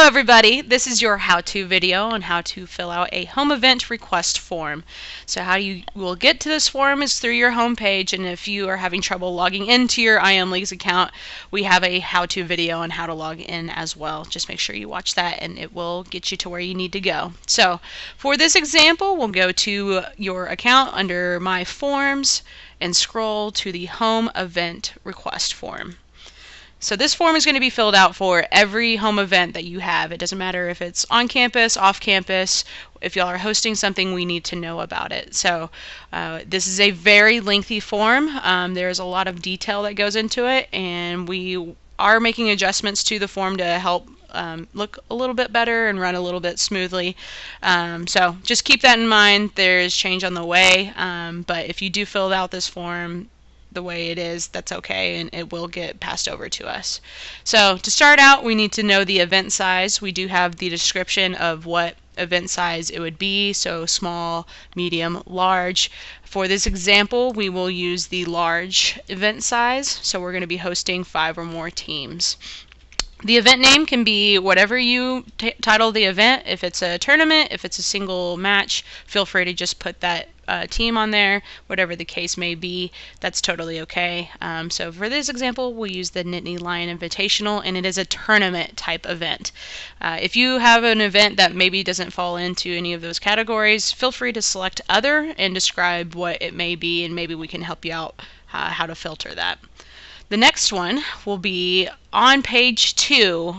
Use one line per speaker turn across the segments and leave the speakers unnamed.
everybody, this is your how-to video on how to fill out a home event request form. So how you will get to this form is through your home page, and if you are having trouble logging into your IAMLeagues account, we have a how-to video on how to log in as well. Just make sure you watch that and it will get you to where you need to go. So for this example, we'll go to your account under My Forms and scroll to the Home Event Request form. So this form is going to be filled out for every home event that you have. It doesn't matter if it's on campus, off campus. If y'all are hosting something, we need to know about it. So this is a very lengthy form. There's a lot of detail that goes into it, and we are making adjustments to the form to help look a little bit better and run a little bit smoothly. So just keep that in mind. There's change on the way, but if you do fill out this form the way it is, that's okay, and it will get passed over to us. So to start out, we need to know the event size. We do have the description of what event size it would be, so small, medium, large. For this example, we will use the large event size, so we're going to be hosting 5 or more teams. The event name can be whatever you title the event. If it's a tournament, if it's a single match, feel free to just put that team on there, whatever the case may be. That's totally okay. So for this example, we'll use the Nittany Lion Invitational, and it is a tournament type event. If you have an event that maybe doesn't fall into any of those categories, feel free to select Other and describe what it may be, and maybe we can help you out how to filter that. The next one will be on page 2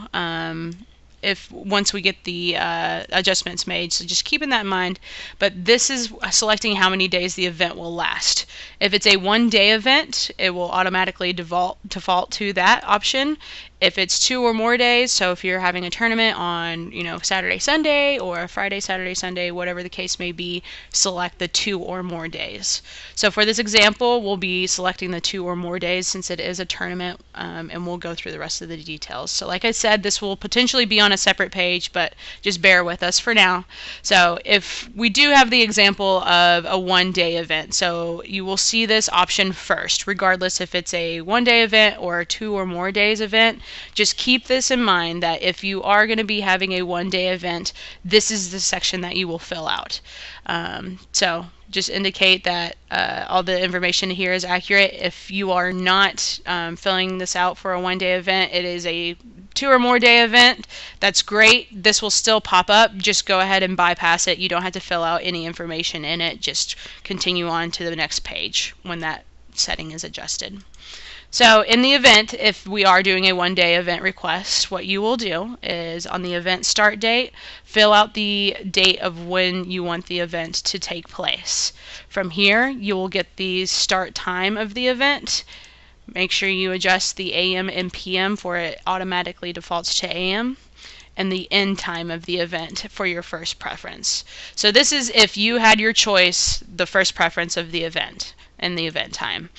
once we get the adjustments made, so just keeping that in mind. But this is selecting how many days the event will last. If it's a one-day event, it will automatically default to that option. If it's 2 or more days, so if you're having a tournament on, Saturday, Sunday, or Friday, Saturday, Sunday, whatever the case may be, select the 2 or more days. So for this example, we'll be selecting the 2 or more days since it is a tournament, and we'll go through the rest of the details. So like I said, this will potentially be on a separate page, but just bear with us for now. So if we do have the example of a one-day event, so you will see this option first, regardless if it's a one-day event or a 2 or more days event. Just keep this in mind that if you are going to be having a one-day event, this is the section that you will fill out. So just indicate that all the information here is accurate. If you are not filling this out for a one-day event, it is a 2 or more day event, that's great. This will still pop up. Just go ahead and bypass it. You don't have to fill out any information in it. Just continue on to the next page when that setting is adjusted. So in the event, if we are doing a one-day event request, what you will do is on the event start date, fill out the date of when you want the event to take place. From here, you will get the start time of the event. Make sure you adjust the AM and PM for it automatically defaults to AM, and the end time of the event for your first preference. So this is if you had your choice, the first preference of the event and the event time.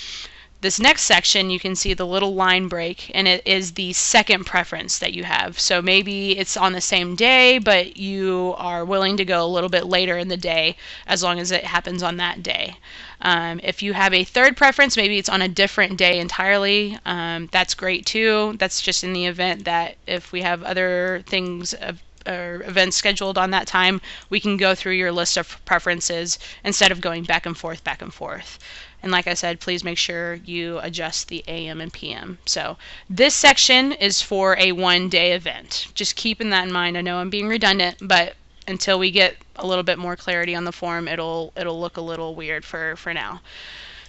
This next section, you can see the little line break, and it is the second preference that you have. So maybe it's on the same day, but you are willing to go a little bit later in the day as long as it happens on that day. If you have a third preference, maybe it's on a different day entirely, that's great too. That's just in the event that if we have other things or events scheduled on that time, we can go through your list of preferences instead of going back and forth. And like I said, please make sure you adjust the AM and PM. So this section is for a one-day event. Just keeping that in mind. I know I'm being redundant, but until we get a little bit more clarity on the form, it'll look a little weird for now.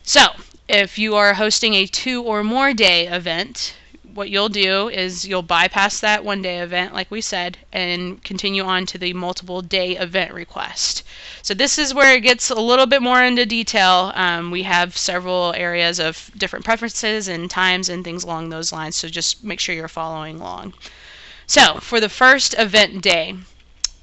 So if you are hosting a 2 or more day event, what you'll do is you'll bypass that one-day event, like we said, and continue on to the multiple day event request. So this is where it gets a little bit more into detail. We have several areas of different preferences and times and things along those lines, so just make sure you're following along. So for the first event day,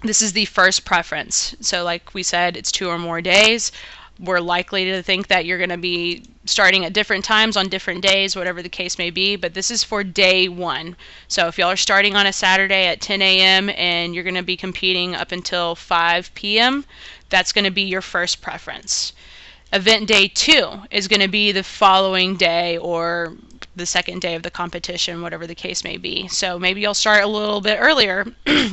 this is the first preference. So like we said, it's 2 or more days. We're likely to think that you're going to be starting at different times on different days, whatever the case may be, but this is for day 1. So if y'all are starting on a Saturday at 10 a.m. and you're going to be competing up until 5 p.m., that's going to be your first preference. Event day 2 is going to be the following day or the second day of the competition, whatever the case may be. So maybe you'll start a little bit earlier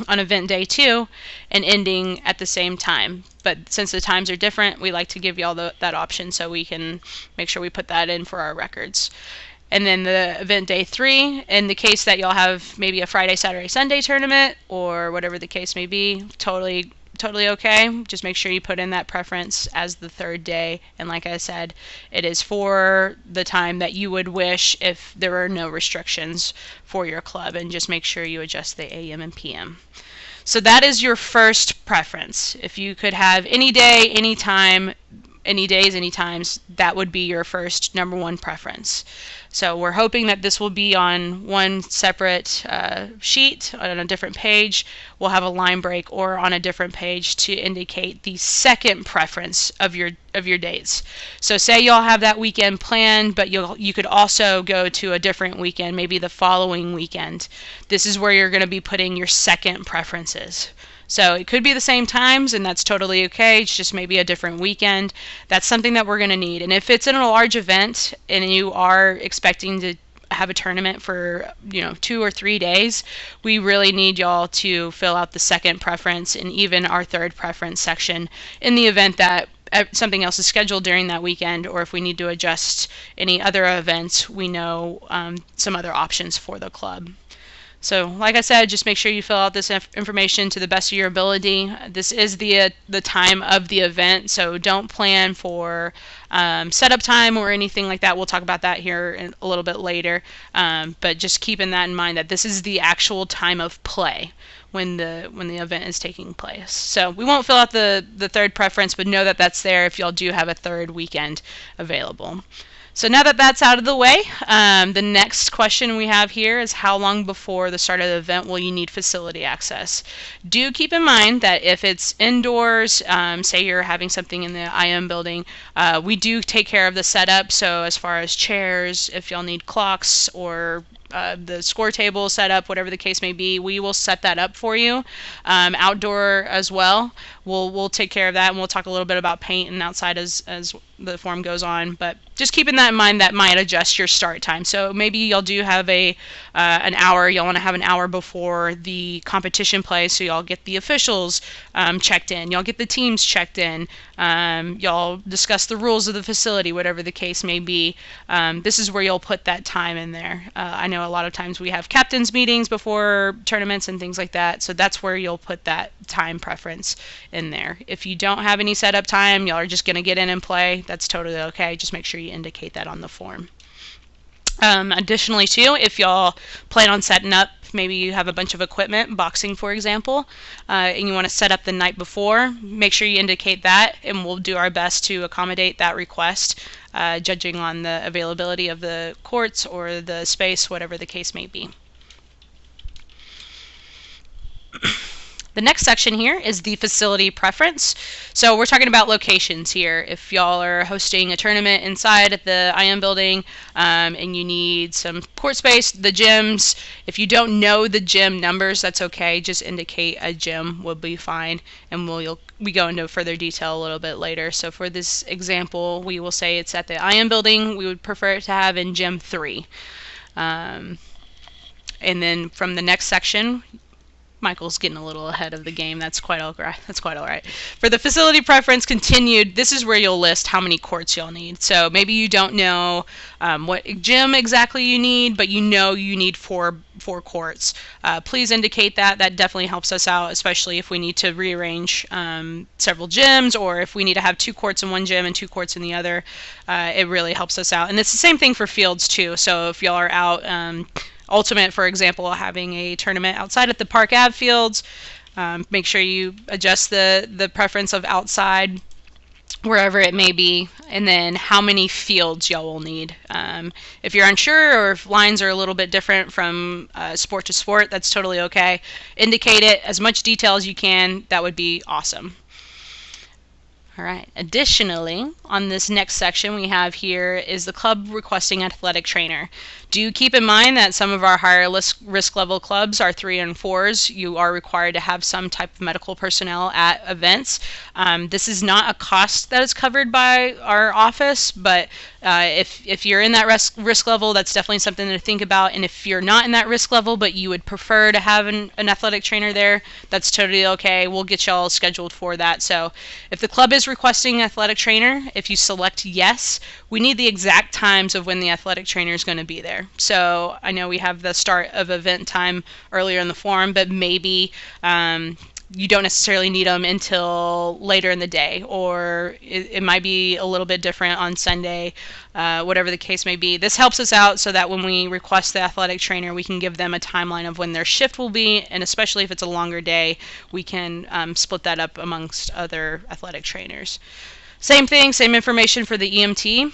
on event day 2 and ending at the same time. But since the times are different, we like to give y'all that option so we can make sure we put that in for our records. And then the event day 3, in the case that y'all have maybe a Friday, Saturday, Sunday tournament or whatever the case may be, totally okay. Just make sure you put in that preference as the third day. And like I said, it is for the time that you would wish if there were no restrictions for your club. And just make sure you adjust the AM and PM. So that is your first preference. If you could have any day, any time, any days, any times, that would be your first number one preference. So we're hoping that this will be on one separate sheet on a different page. We'll have a line break or on a different page to indicate the second preference of your dates. So say y'all have that weekend planned, but you could also go to a different weekend, maybe the following weekend. This is where you're going to be putting your second preferences. So it could be the same times, and that's totally okay. It's just maybe a different weekend. That's something that we're going to need. And if it's in a large event and you are expecting to have a tournament for 2 or 3 days, we really need y'all to fill out the second preference and even our third preference section in the event that something else is scheduled during that weekend, or if we need to adjust any other events, we know some other options for the club. So like I said, just make sure you fill out this information to the best of your ability. This is the time of the event, so don't plan for setup time or anything like that. We'll talk about that here a little bit later, but just keeping that in mind that this is the actual time of play when the event is taking place. So we won't fill out the third preference, but know that that's there if y'all do have a third weekend available. So now that that's out of the way, the next question we have here is how long before the start of the event will you need facility access? Do keep in mind that if it's indoors, say you're having something in the IM building, we do take care of the setup. So as far as chairs, if y'all need clocks or the score table set up, whatever the case may be, we will set that up for you. Outdoor as well, we'll take care of that, and we'll talk a little bit about paint and outside as the form goes on. But just keeping that in mind, that might adjust your start time. So maybe y'all do have an hour. Y'all want to have an hour before the competition play, so y'all get the officials checked in. Y'all get the teams checked in. Y'all discuss the rules of the facility, whatever the case may be. This is where you'll put that time in there. I know a lot of times we have captains meetings before tournaments and things like that, so that's where you'll put that time preference in there. If you don't have any setup time, y'all are just going to get in and play, that's totally okay. Just make sure you indicate that on the form. Additionally too, if y'all plan on setting up, maybe you have a bunch of equipment, boxing for example, and you want to set up the night before, make sure you indicate that, and we'll do our best to accommodate that request, judging on the availability of the courts or the space, whatever the case may be. The next section here is the facility preference. So we're talking about locations here. If y'all are hosting a tournament inside at the IM building and you need some court space, the gyms, if you don't know the gym numbers, that's okay. Just indicate a gym will be fine, and we go into further detail a little bit later. So for this example, we will say it's at the IM building. We would prefer it to have in gym 3. And then from the next section, Michael's getting a little ahead of the game. That's quite all right. That's quite all right. For the facility preference continued, this is where you'll list how many courts you'll need. So maybe you don't know what gym exactly you need, but you know you need four courts. Please indicate that. That definitely helps us out, especially if we need to rearrange several gyms, or if we need to have 2 courts in one gym and 2 courts in the other. It really helps us out. And it's the same thing for fields too. So if y'all are out Ultimate, for example, having a tournament outside at the Park Ave fields, make sure you adjust the preference of outside, wherever it may be, and then how many fields y'all will need. If you're unsure, or if lines are a little bit different from sport to sport, that's totally okay. Indicate it as much detail as you can. That would be awesome. All right. Additionally, on this next section we have here is the club requesting athletic trainer. Do keep in mind that some of our higher risk level clubs are 3 and 4s. You are required to have some type of medical personnel at events. This is not a cost that is covered by our office, but if you're in that risk level, that's definitely something to think about. And if you're not in that risk level, but you would prefer to have an athletic trainer there, that's totally okay. We'll get y'all scheduled for that. So if the club is requesting athletic trainer, if you select yes, we need the exact times of when the athletic trainer is going to be there. So I know we have the start of event time earlier in the form, but maybe you don't necessarily need them until later in the day, or it might be a little bit different on Sunday, whatever the case may be. This helps us out so that when we request the athletic trainer, we can give them a timeline of when their shift will be, and especially if it's a longer day, we can split that up amongst other athletic trainers. Same thing, same information for the EMT.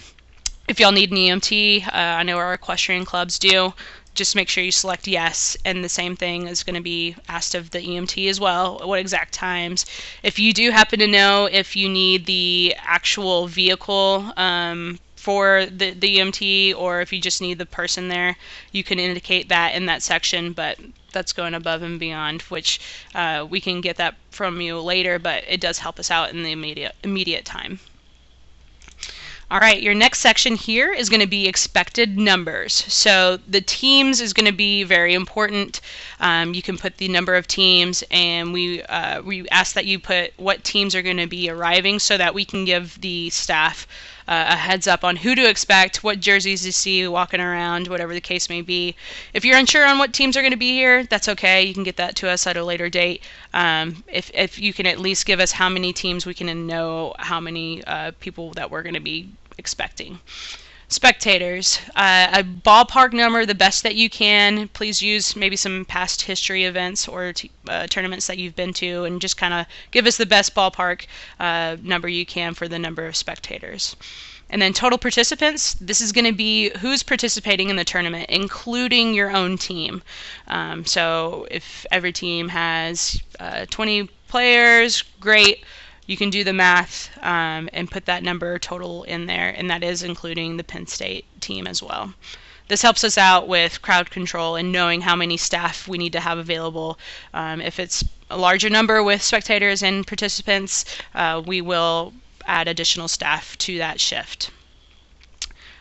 If y'all need an EMT, I know our equestrian clubs do. Just make sure you select yes, and the same thing is going to be asked of the EMT as well, what exact times. If you do happen to know if you need the actual vehicle for the EMT, or if you just need the person there, you can indicate that in that section, but that's going above and beyond, which we can get that from you later, but it does help us out in the immediate time. All right, your next section here is going to be expected numbers. So the teams is going to be very important. You can put the number of teams, and we ask that you put what teams are going to be arriving so that we can give the staff a heads up on who to expect, what jerseys to see walking around, whatever the case may be. If you're unsure on what teams are going to be here, that's okay. You can get that to us at a later date. If you can at least give us how many teams, we can know how many people that we're going to be expecting. Spectators, a ballpark number, the best that you can. Please use maybe some past history events or tournaments that you've been to, and just kind of give us the best ballpark number you can for the number of spectators. And then total participants, this is going to be who's participating in the tournament, including your own team. So if every team has 20 players, great. You can do the math and put that number total in there, and that is including the Penn State team as well. This helps us out with crowd control and knowing how many staff we need to have available. If it's a larger number with spectators and participants, we will add additional staff to that shift.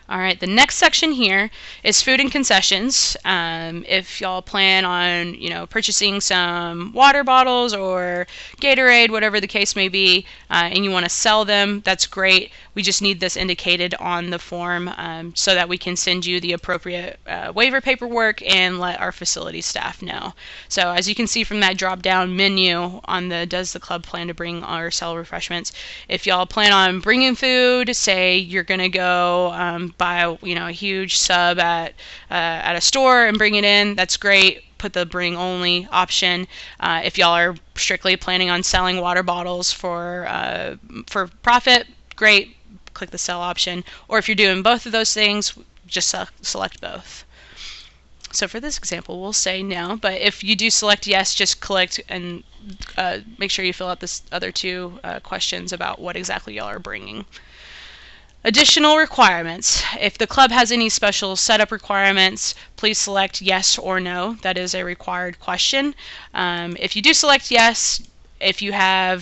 All right, the next section here is food and concessions. If y'all plan on, purchasing some water bottles or Gatorade, whatever the case may be, and you want to sell them, that's great. We just need this indicated on the form so that we can send you the appropriate waiver paperwork and let our facility staff know. So as you can see from that drop-down menu on the does the club plan to bring or sell refreshments, if y'all plan on bringing food, say you're going to go buy a huge sub at a store and bring it in, that's great. Put the bring only option. If y'all are strictly planning on selling water bottles for profit, great. Click the sell option. Or if you're doing both of those things, just select both. So for this example, we'll say no, but if you do select yes, just click and make sure you fill out this other two questions about what exactly y'all are bringing. Additional requirements. If the club has any special setup requirements, please select yes or no. That is a required question. If you do select yes, if you have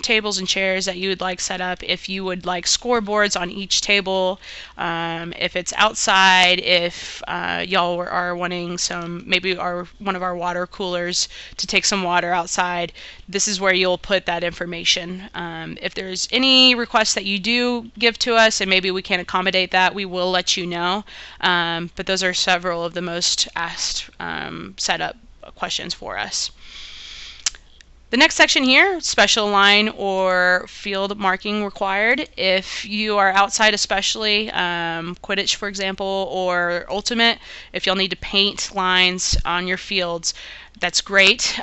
tables and chairs that you would like set up, if you would like scoreboards on each table, if it's outside, if y'all are wanting maybe one of our water coolers to take some water outside, this is where you'll put that information. If there's any requests that you do give to us and maybe we can't accommodate that, we will let you know. But those are several of the most asked setup questions for us. The next section here, special line or field marking required. If you are outside especially, Quidditch for example, or Ultimate, if y'all need to paint lines on your fields, that's great.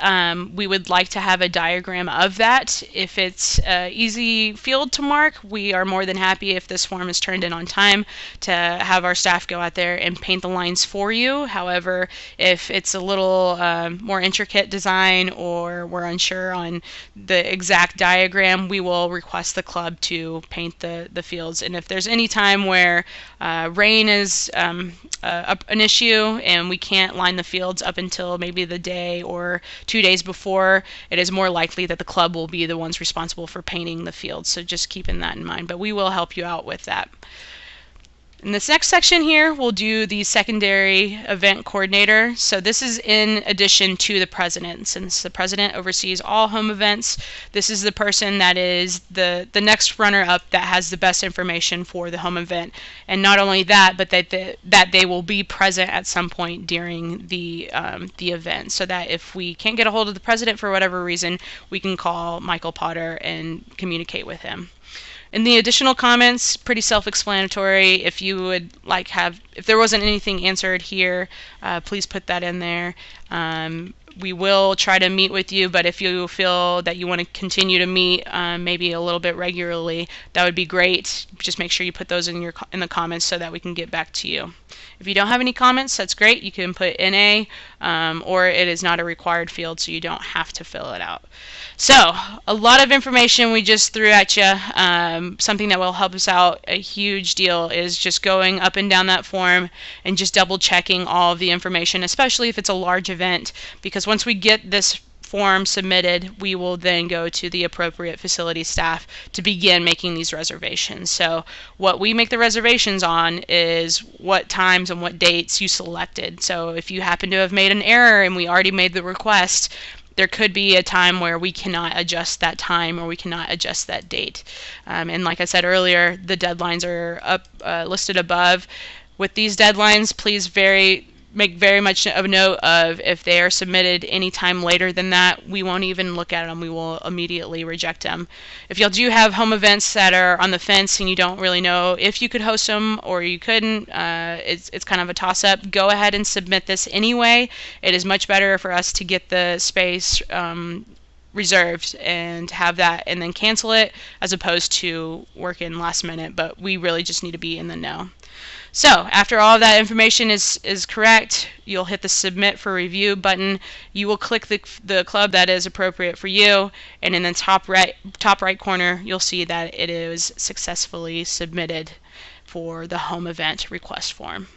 We would like to have a diagram of that. If it's an easy field to mark, we are more than happy if this form is turned in on time to have our staff go out there and paint the lines for you. However, if it's a little more intricate design or we're unsure on the exact diagram, we will request the club to paint the fields. And if there's any time where rain is an issue and we can't line the fields up until maybe the day or 2 days before, it is more likely that the club will be the ones responsible for painting the fields. So just keeping that in mind, but we will help you out with that. In this next section here, we'll do the secondary event coordinator. So this is in addition to the president. Since the president oversees all home events, this is the person that is the next runner-up that has the best information for the home event. And not only that, but that they will be present at some point during the event, so that if we can't get a hold of the president for whatever reason, we can call Michael Potter and communicate with him. In the additional comments, pretty self-explanatory. If you would like if there wasn't anything answered here, please put that in there. We will try to meet with you, but if you feel that you want to continue to meet maybe a little bit regularly, that would be great. Just make sure you put those in the comments so that we can get back to you. If you don't have any comments, that's great. You can put NA, or it is not a required field, so you don't have to fill it out. So, a lot of information we just threw at you. Something that will help us out a huge deal is just going up and down that form and just double checking all of the information, especially if it's a large event, because once we get this form submitted, we will then go to the appropriate facility staff to begin making these reservations. So what we make the reservations on is what times and what dates you selected. So if you happen to have made an error and we already made the request, there could be a time where we cannot adjust that time or we cannot adjust that date. And like I said earlier, the deadlines are listed above. With these deadlines, please make very much of a note of if they are submitted any time later than that, we won't even look at them. We will immediately reject them. If y'all do have home events that are on the fence and you don't really know if you could host them or you couldn't, it's kind of a toss-up, go ahead and submit this anyway. It is much better for us to get the space reserved and have that and then cancel it as opposed to working last minute, but we really just need to be in the know. So after all of that information is correct, you'll hit the submit for review button. You will click the club that is appropriate for you, and in the top right corner you'll see that it is successfully submitted for the home event request form.